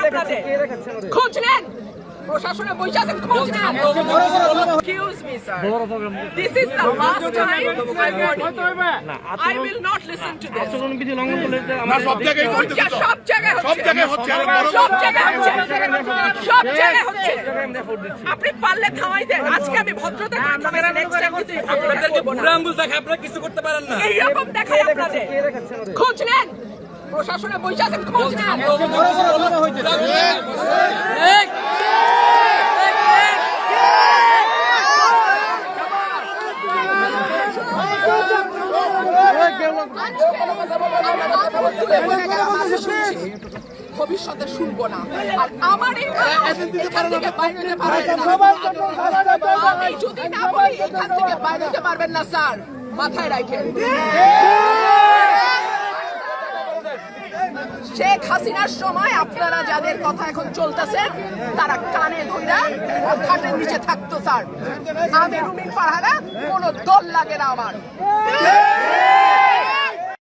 আপনাদের খোঁজ নেন প্রশাসনে বসে আছেন খোঁজ নেন excuse me sir this is the last time I will not listen to this আচরণ বিধি লঙ্ঘন করলে আমরা সব জায়গায় হচ্ছে আপনি পারলে থামাই দেন আজকে আমি ভদ্রতা করে থামাই নেক্সট টাইম আপনাদেরকে বুড়া আঙ্গুল দেখায় আপনারা কিছু করতে পারেন না এই রকম দেখায় আপনাদের খোঁজ নেন প্রশাসনে বসে আছেন খোঁজ নেন ভবিষ্যতে শুনবো না আর আমার এখান থেকে বাইরে যেতে পারবেন না আমি যদি না বলি এখান থেকে বাইরে যেতে পারবেন না স্যার মাথায় রাখেন শেখ হাসিনার সময় আপনারা যাদের কথা এখন চলতেছেন তারা কানে ধইরা খাটের নিচে থাকতো স্যার আমি রুমিন ফারহানা কোনো দল লাগে না আমার